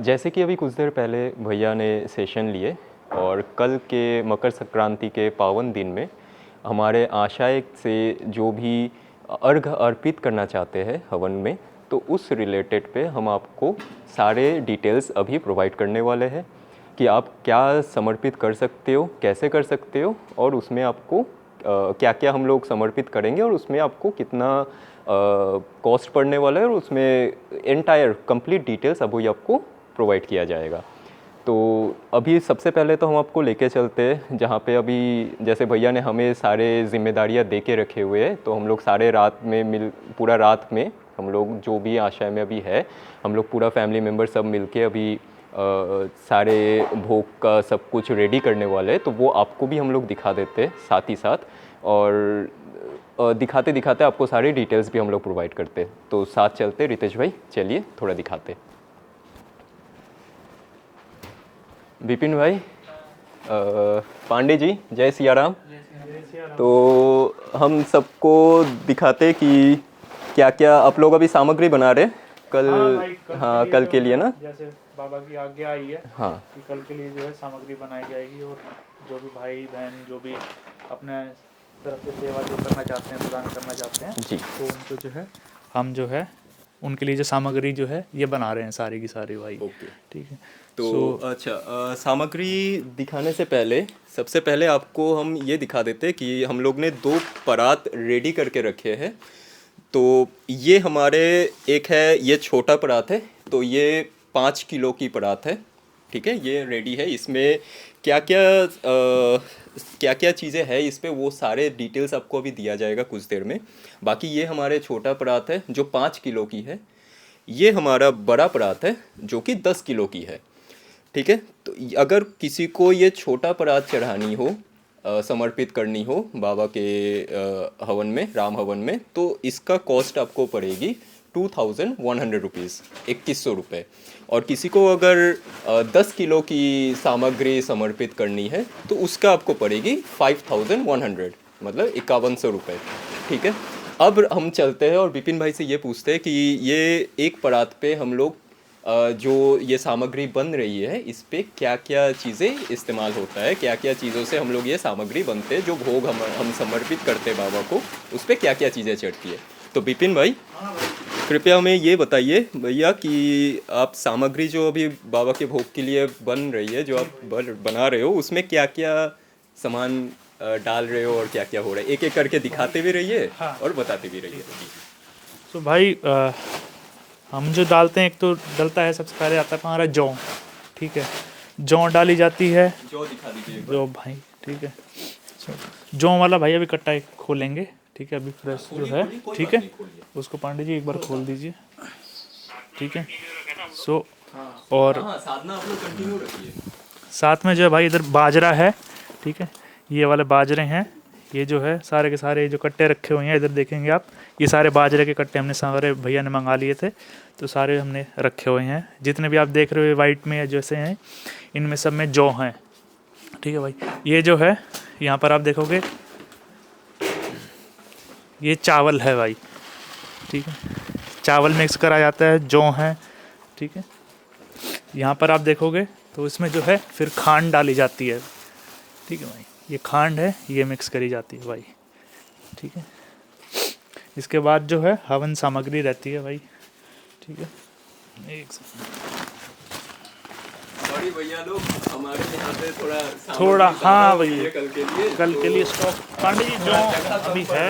जैसे कि अभी कुछ देर पहले भैया ने सेशन लिए और कल के मकर संक्रांति के पावन दिन में हमारे आशय से जो भी अर्घ अर्पित करना चाहते हैं हवन में, तो उस रिलेटेड पे हम आपको सारे डिटेल्स अभी प्रोवाइड करने वाले हैं कि आप क्या समर्पित कर सकते हो, कैसे कर सकते हो और उसमें आपको क्या क्या हम लोग समर्पित करेंगे और उसमें आपको कितना कॉस्ट पड़ने वाला है और उसमें एंटायर कंप्लीट डिटेल्स अभी आपको प्रोवाइड किया जाएगा। तो अभी सबसे पहले तो हम आपको लेके चलते हैं जहाँ पे अभी जैसे भैया ने हमें सारे जिम्मेदारियाँ दे के रखे हुए हैं, तो हम लोग सारे रात में पूरा रात में हम लोग जो भी आशय में अभी है, हम लोग पूरा फैमिली मेम्बर सब मिलके अभी सारे भोग का सब कुछ रेडी करने वाले हैं। तो वो आपको भी हम लोग दिखा देते हैं साथ ही साथ, और दिखाते दिखाते आपको सारी डिटेल्स भी हम लोग प्रोवाइड करते हैं। तो साथ चलते रितेश भाई, चलिए थोड़ा दिखाते। विपिन भाई, पांडे जी, जय सिया राम। तो हम सबको दिखाते कि क्या क्या आप लोग अभी सामग्री बना रहे हैं कल, कल के लिए ना, जैसे बाबा की आज्ञा आई है कि कल के लिए जो है सामग्री बनाई जाएगी और जो भी भाई बहन जो भी अपने तरफ से सेवा जो करना चाहते हैं, प्रदान करना चाहते हैं जी, तो उनको जो है हम जो है उनके लिए जो सामग्री जो है ये बना रहे हैं सारी की सारी भाई। ओके, ठीक है। तो अच्छा, सामग्री दिखाने से पहले सबसे पहले आपको हम ये दिखा देते कि हम लोग ने 2 परात रेडी करके रखे हैं। तो ये हमारे एक है, ये छोटा परात है, तो ये 5 किलो की परात है। ठीक है, ये रेडी है। इसमें क्या क्या चीज़ें हैं इस पे, वो सारे डिटेल्स आपको अभी दिया जाएगा कुछ देर में। बाकी ये हमारे छोटा परात है जो 5 किलो की है। ये हमारा बड़ा परात है जो कि 10 किलो की है। ठीक है, तो अगर किसी को ये छोटा परात चढ़ानी हो, समर्पित करनी हो बाबा के हवन में, राम हवन में, तो इसका कॉस्ट आपको पड़ेगी 2100 रुपीज़, 2100 रुपये। और किसी को अगर 10 किलो की सामग्री समर्पित करनी है तो उसका आपको पड़ेगी 5100, मतलब 5100 रुपये। ठीक है, अब हम चलते हैं और विपिन भाई से ये पूछते हैं कि ये एक परात पे हम लोग जो ये सामग्री बन रही है इस पे क्या क्या चीज़ें इस्तेमाल होता है, क्या क्या चीज़ों से हम लोग ये सामग्री बनते हैं, जो भोग हम समर्पित करते हैं बाबा को, उस पे क्या क्या चीज़ें चढ़ती है। तो विपिन भाई, कृपया हमें ये बताइए भैया कि आप सामग्री जो अभी बाबा के भोग के लिए बन रही है, जो आप बना रहे हो, उसमें क्या क्या सामान डाल रहे हो और क्या क्या हो रहा है, एक एक करके दिखाते भी रहिए और बताते भी रहिए। तो भाई हम जो डालते हैं, एक तो डलता है, सबसे पहले आता है हमारा जौ। ठीक है, जौ डाली जाती है। जौ दिखा दीजिए जौ भाई, ठीक है। जौ वाला भाई अभी कट्टा एक खोलेंगे। ठीक है, अभी फ्रेश जो है। ठीक है, उसको पांडे जी एक बार खोल दीजिए। ठीक है, और साधना आप लोग कंटिन्यू रखिए। साथ में जो है भाई इधर बाजरा है। ठीक है, ये वाले बाजरे हैं। ये जो है सारे के सारे जो कट्टे रखे हुए हैं, इधर देखेंगे आप, ये सारे बाजरे के कट्टे हमने सारे भैया ने मंगा लिए थे, तो सारे हमने रखे हुए हैं। जितने भी आप देख रहे हो वाइट में या जैसे हैं, इनमें सब में जौ हैं। ठीक है भाई, ये जो है यहाँ पर आप देखोगे ये चावल है भाई। ठीक है, चावल मिक्स करा जाता है, जौ है। ठीक है, यहाँ पर आप देखोगे तो इसमें जो है फिर खांड डाली जाती है। ठीक है भाई, ये खांड है, ये मिक्स करी जाती है भाई। ठीक है, इसके बाद जो है हवन सामग्री रहती है भाई। ठीक है, एक सॉरी भैया लोग, हमारे यहाँ पे थोड़ा हाँ भैया, कल के लिए स्टॉक पांडे जी जो अभी है,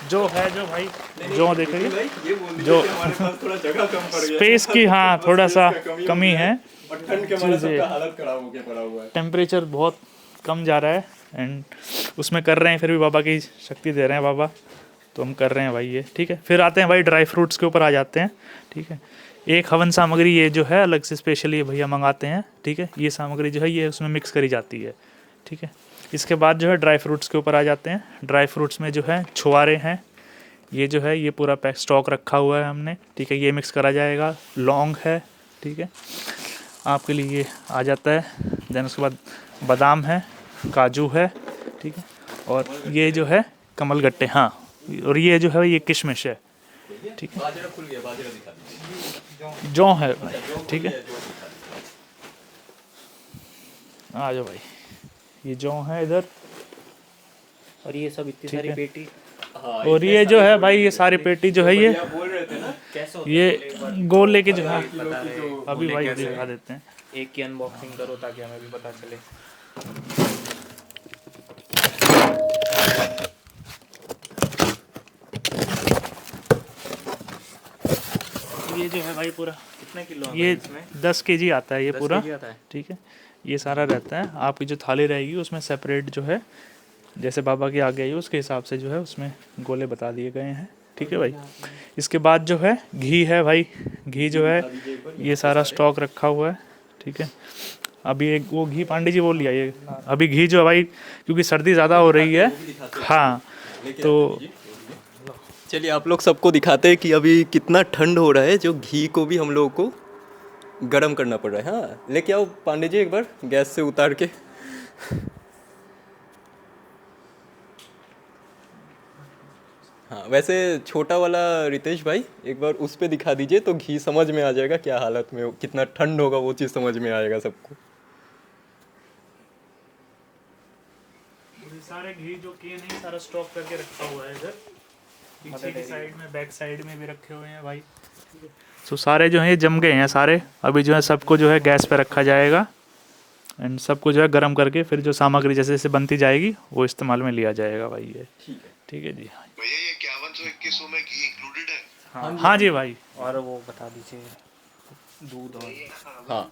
जो भाई जो देखेंगे जो थोड़ा जगह कम पड़ गया, स्पेस की हाँ थोड़ा सा कमी है। और ठंड के वजह से हालत खराब होके पड़ा हुआ है। टेम्परेचर बहुत कम जा रहा है एंड उसमें कर रहे हैं, फिर भी बाबा की शक्ति दे रहे हैं बाबा, तो हम कर रहे हैं भाई ये। ठीक है, फिर आते हैं भाई ड्राई फ्रूट्स के ऊपर आ जाते हैं। ठीक है, एक हवन सामग्री ये जो है अलग से स्पेशली भैया मंगाते हैं। ठीक है, ये सामग्री जो है ये उसमें मिक्स करी जाती है। ठीक है, इसके बाद जो है ड्राई फ्रूट्स के ऊपर आ जाते हैं। ड्राई फ्रूट्स में जो है छुआरे हैं, ये जो है ये पूरा पैक स्टॉक रखा हुआ है हमने। ठीक है, ये मिक्स करा जाएगा। लौंग है, ठीक है, आपके लिए ये आ जाता है। देन उसके बाद बादाम है, काजू है। ठीक है, और ये जो है कमलगट्टे, हाँ, और ये जो है ये किशमिश है। ठीक है, बाजरा खुल गया, बाजरा दिखा दीजिए। जौ है भाई, ठीक है, आ जाओ भाई, ये जौ है इधर। और ये सब इतनी ठीक सारी है। पेटी और ये जो है भाई, ये सारी पेटी जो है ये बोल रहे थे ना कैसे होते हैं? ये गोल लेके जो है बता रहे हैं। अभी बोले भाई कैसे? दिखा देते हैं। एक की अनबॉक्सिंग करो ताकि हमें भी पता चले। ये जो है भाई पूरा, कितने किलो ये इसमें? 10 केजी आता है ये 10 पूरा, केजी आता है। ठीक है। ये सारा रहता है, आपकी जो थाली रहेगी उसमें सेपरेट जो है, जैसे बाबा की आगे आई उसके हिसाब से जो है उसमें गोले बता दिए गए हैं, ठीक है भाई। इसके बाद जो है घी है भाई, घी जो है ये सारा स्टॉक रखा हुआ है, ठीक है। अभी एक वो घी पांडे जी बोल लिया, ये अभी घी जो है भाई, क्योंकि सर्दी ज़्यादा हो रही है, हाँ, तो चलिए आप लोग सबको दिखाते हैं कि अभी कितना ठंड हो रहा है, जो घी को भी हम लोगों को गर्म करना पड़ रहा है। हाँ, लेके आओ पांडे जी एक बार गैस से उतार के। हाँ, वैसे छोटा वाला रितेश भाई एक बार उस पे दिखा दीजिए तो घी समझ में आ जाएगा क्या हालत में हो, कितना ठंड होगा वो चीज़ समझ में आएगा सबको। ये सारे घी जो किए नहीं सारा स्टॉक करके रखा हुआ है इधर पीछे की साइड में, बैक साइड में भी रखे हुए हैं भाई। तो सारे जो हैं ये जम गए हैं सारे, अभी जो है सबको जो है गैस पे रखा जाएगा एंड सबको जो है गर्म करके फिर जो सामग्री जैसे जैसे बनती जाएगी वो इस्तेमाल में लिया जाएगा भाई। ये ठीक है जी। भैया ये 5121 में घी इंक्लूडेड है? हाँ जी भाई। और वो बता दीजिए दूध और हाँ,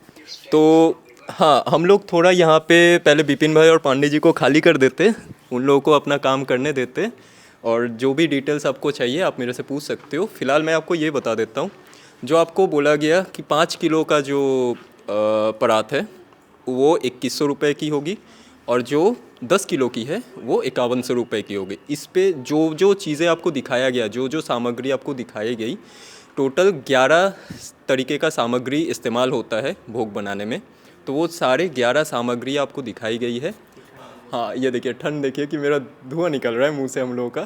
तो हाँ हम लोग थोड़ा यहाँ पे पहले बिपिन भाई और पांडे जी को खाली कर देते, उन लोगों को अपना काम करने देते, और जो भी डिटेल्स आपको चाहिए आप मेरे से पूछ सकते हो। फिलहाल मैं आपको ये बता देता हूँ, जो आपको बोला गया कि 5 किलो का जो परात है वो 2100 रुपये की होगी, और जो 10 किलो की है वो 5100 रुपये की होगी। इस पे जो जो चीज़ें आपको दिखाया गया, जो जो सामग्री आपको दिखाई गई, टोटल 11 तरीके का सामग्री इस्तेमाल होता है भोग बनाने में, तो वो सारे 11 सामग्री आपको दिखाई गई है। हाँ, ये देखिए ठंड देखिए कि मेरा धुआं निकल रहा है मुंह से हम लोगों का।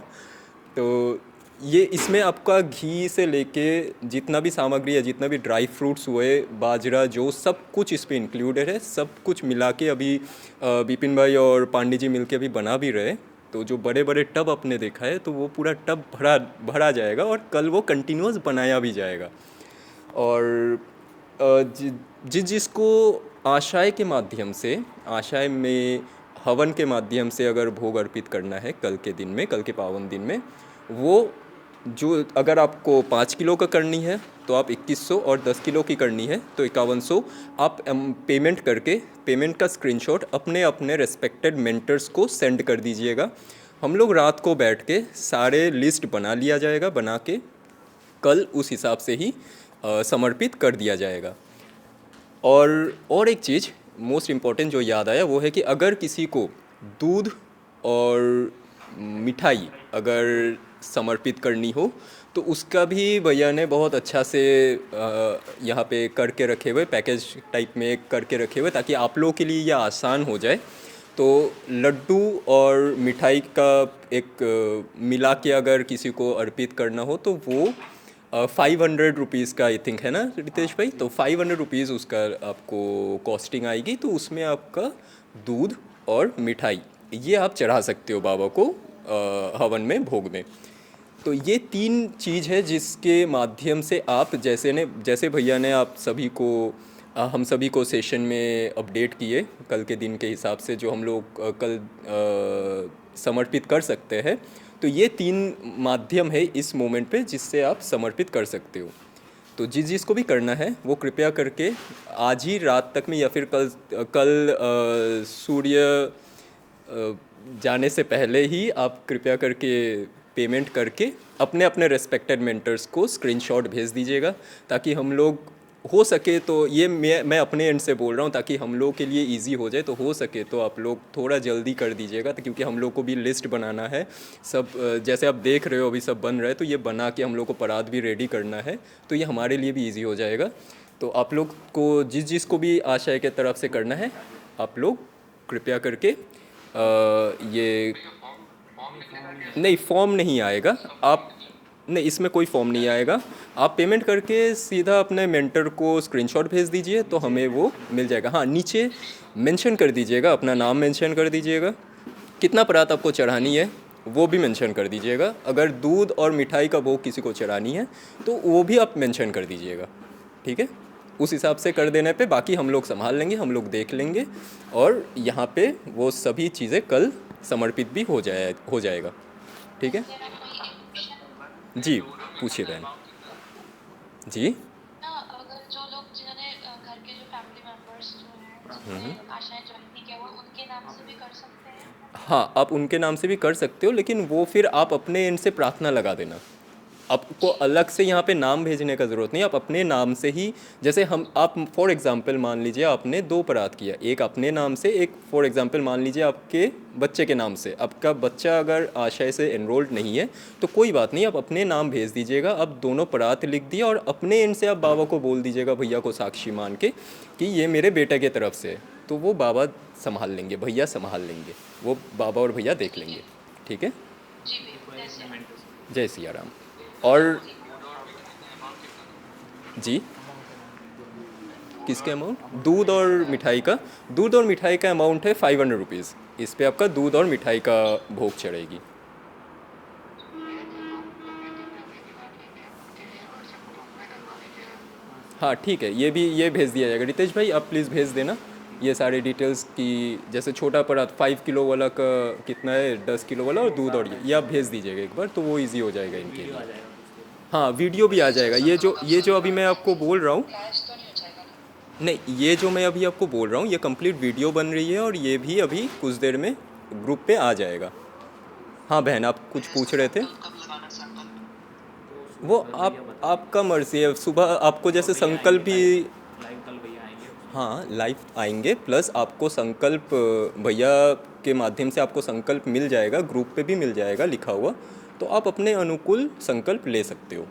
तो ये इसमें आपका घी से लेके जितना भी सामग्री है, जितना भी ड्राई फ्रूट्स हुए, बाजरा, जो सब कुछ इस पे इंक्लूडेड है। सब कुछ मिला के अभी बिपिन भाई और पांडे जी मिलके अभी बना भी रहे। तो जो बड़े बड़े टब आपने देखा है तो वो पूरा टब भरा जाएगा और कल वो कंटिन्यूस बनाया भी जाएगा। और जिसको आशाय के माध्यम से, आशाय में हवन के माध्यम से अगर भोग अर्पित करना है कल के दिन में, कल के पावन दिन में, वो जो अगर आपको 5 किलो का करनी है तो आप 2100, और 10 किलो की करनी है तो 5100 आप पेमेंट करके, पेमेंट का स्क्रीनशॉट अपने अपने रेस्पेक्टेड मेंटर्स को सेंड कर दीजिएगा। हम लोग रात को बैठ के सारे लिस्ट बना लिया जाएगा, बना के कल उस हिसाब से ही समर्पित कर दिया जाएगा। और एक चीज़ मोस्ट इम्पॉर्टेंट जो याद आया वो है कि अगर किसी को दूध और मिठाई अगर समर्पित करनी हो तो उसका भी भैया ने बहुत अच्छा से यहाँ पे करके रखे हुए, पैकेज टाइप में करके रखे हुए, ताकि आप लोगों के लिए यह आसान हो जाए। तो लड्डू और मिठाई का एक मिला के अगर किसी को अर्पित करना हो तो वो 500 रुपीज़ का आई थिंक है ना रितेश भाई, तो 500 रुपीज़ उसका आपको कॉस्टिंग आएगी। तो उसमें आपका दूध और मिठाई ये आप चढ़ा सकते हो बाबा को हवन में, भोग में। तो ये 3 चीज़ है जिसके माध्यम से आप जैसे भैया ने आप सभी को हम सभी को सेशन में अपडेट किए कल के दिन के हिसाब से, जो हम लोग कल समर्पित कर सकते हैं। तो ये 3 माध्यम है इस मोमेंट पे जिससे आप समर्पित कर सकते हो। तो जिसको भी करना है वो कृपया करके आज ही रात तक में या फिर कल सूर्य जाने से पहले ही आप कृपया करके पेमेंट करके अपने अपने रेस्पेक्टेड मेंटर्स को स्क्रीनशॉट भेज दीजिएगा, ताकि हम लोग हो सके तो, ये मैं अपने एंड से बोल रहा हूँ ताकि हम लोग के लिए इजी हो जाए, तो हो सके तो आप लोग थोड़ा जल्दी कर दीजिएगा, तो क्योंकि हम लोग को भी लिस्ट बनाना है सब, जैसे आप देख रहे हो अभी सब बन रहा है, तो ये बना के हम लोग को परात भी रेडी करना है, तो ये हमारे लिए भी ईजी हो जाएगा। तो आप लोग को जिसको भी आशय के तरफ से करना है आप लोग कृपया करके ये नहीं, फॉर्म नहीं आएगा, आप नहीं, इसमें कोई फॉर्म नहीं आएगा। आप पेमेंट करके सीधा अपने मेंटर को स्क्रीनशॉट भेज दीजिए तो हमें वो मिल जाएगा। हाँ, नीचे मेंशन कर दीजिएगा, अपना नाम मेंशन कर दीजिएगा, कितना परात आपको चढ़ानी है वो भी मेंशन कर दीजिएगा। अगर दूध और मिठाई का भोग किसी को चढ़ानी है तो वो भी आप मेंशन कर दीजिएगा, ठीक है। उस हिसाब से कर देने पे बाकी हम लोग संभाल लेंगे, हम लोग देख लेंगे, और यहाँ पे वो सभी चीज़ें कल समर्पित भी हो जाएगा, ठीक है। जी पूछिए बहन। जी ना अगर जो लोग जिन्होंने घर के जो फैमिली मेंबर्स जो हैं जिन्होंने आशाएं ज्वाइन नहीं किया वो उनके नाम से भी कर सकते हैं? हाँ, आप उनके नाम से भी कर सकते हो, लेकिन वो फिर आप अपने एंड से प्रार्थना लगा देना। आपको अलग से यहाँ पे नाम भेजने का ज़रूरत नहीं, आप अपने नाम से ही, जैसे आप फॉर एग्जांपल मान लीजिए आपने 2 परात किया, एक अपने नाम से, एक फॉर एग्जांपल मान लीजिए आपके बच्चे के नाम से। आपका बच्चा अगर आशय से एनरोल्ड नहीं है तो कोई बात नहीं, आप अपने नाम भेज दीजिएगा। आप दोनों परात लिख दिया और अपने एंड से आप बाबा को बोल दीजिएगा, भैया को साक्षी मान के, कि ये मेरे बेटे के तरफ से है। तो वो बाबा संभाल लेंगे, भैया संभाल लेंगे, वो बाबा और भैया देख लेंगे, ठीक है। जी भैया, जैसे जय सिया राम। और जी किसके अमाउंट? दूध और मिठाई का? दूध और मिठाई का अमाउंट है 500 रुपीज़। इस पे आपका दूध और मिठाई का भोग चढ़ेगी। हाँ ठीक है, ये भेज दिया जाएगा। रितेश भाई आप प्लीज़ भेज देना ये सारे डिटेल्स की, जैसे छोटा परात 5 किलो वाला का कितना है, 10 किलो वाला, और दूध, और ये आप भेज दीजिएगा एक बार, तो वो इजी हो जाएगा इनके लिए। हाँ वीडियो भी आ जाएगा। ये जो अभी मैं आपको बोल रहा हूँ, क्लैश तो नहीं हो जाएगा ना? नहीं, ये जो मैं अभी आपको बोल रहा हूँ ये कंप्लीट वीडियो बन रही है, और ये भी अभी कुछ देर में ग्रुप पे आ जाएगा। हाँ बहन, आप कुछ पूछ रहे थे? वो आपका मर्जी है। सुबह आपको जैसे संकल्प भी, हाँ लाइव आएंगे, प्लस आपको संकल्प भैया के माध्यम से आपको संकल्प मिल जाएगा, ग्रुप पे भी मिल जाएगा लिखा हुआ, तो आप अपने अनुकूल संकल्प ले सकते हो,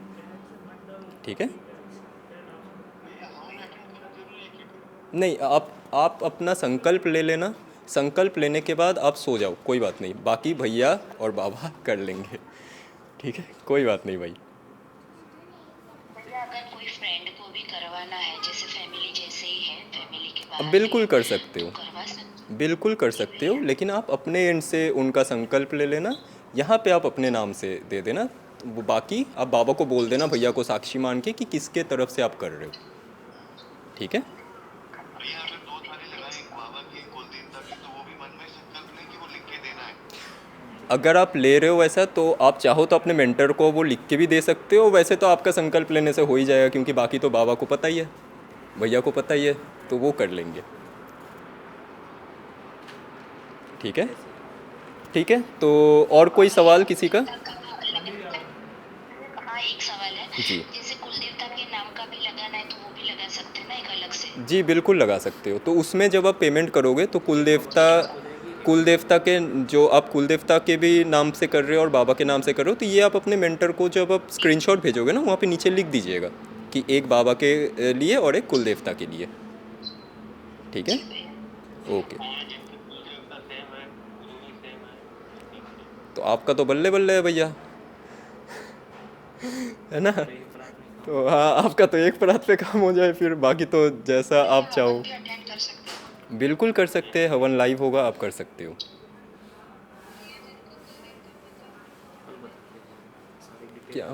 ठीक है। नहीं, आप अपना संकल्प ले लेना, संकल्प लेने के बाद आप सो जाओ, कोई बात नहीं, बाकी भैया और बाबा कर लेंगे, ठीक है, कोई बात नहीं भाई। भैया अगर कोई फ्रेंड को भी करवाना है, जैसे फैमिली जैसे ही है, फैमिली के अब बाहर बिल्कुल कर सकते हो, करवा सकते बिल्कुल कर सकते हो, लेकिन आप अपने एंड से उनका संकल्प ले लेना, यहाँ पे आप अपने नाम से दे देना, वो बाकी आप बाबा को बोल देना, भैया को साक्षी मान के, कि किसके तरफ से आप कर रहे हो, ठीक है। भैया अगर 2 थाली लगाए, एक बाबा की, एक कुलदेवता की, तो वो भी मन में संकल्प लें कि वो लिख के देना है? अगर आप ले रहे हो वैसा, तो आप चाहो तो अपने मेंटर को वो लिख के भी दे सकते हो। वैसे तो आपका संकल्प लेने से हो ही जाएगा, क्योंकि बाकी तो बाबा को पता ही है, भैया को पता ही है, तो वो कर लेंगे, ठीक है। ठीक है, तो और कोई सवाल किसी का? हाँ एक सवाल है, जी जैसे कुलदेवता के नाम का भी लगाना है तो वो भी लगा सकते हैं ना एक अलग से? जी बिल्कुल लगा सकते हो। तो उसमें जब आप पेमेंट करोगे तो कुलदेवता के, जो आप कुलदेवता के भी नाम से कर रहे हो और बाबा के नाम से कर रहे हो, तो ये आप अपने मेंटर को जब आप स्क्रीनशॉट भेजोगे ना, वहाँ पे नीचे लिख दीजिएगा कि एक बाबा के लिए और एक कुलदेवता के लिए, ठीक है। ओके, तो आपका तो बल्ले बल्ले है भैया, है ना। तो हाँ, आपका तो एक परात पे काम हो जाए, फिर बाकी तो जैसा आप चाहो। भी अटेंड कर सकते हैं? बिल्कुल कर सकते हैं, हवन लाइव होगा, आप कर सकते हो। क्या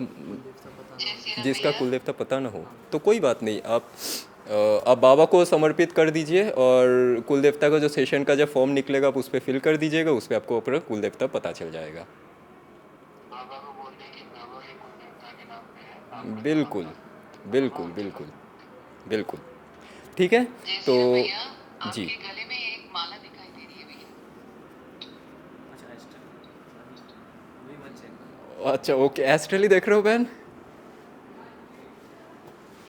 जिसका कुलदेवता पता ना हो तो कोई बात नहीं, आप बाबा को समर्पित कर दीजिए, और कुलदेवता का जो सेशन का जब फॉर्म निकलेगा आप उस पर फिल कर दीजिएगा, उस पर आपको अपना कुलदेवता पता चल जाएगा। बाबा को बोल दें कि बाबा के कुलदेवता के नाम पे है। बिल्कुल बिल्कुल बिल्कुल बिल्कुल, ठीक है। तो जी गले में एक माला दिखाई दे रही है भैया। अच्छा ओके, एस्ट्रली देख रहे हो बहन?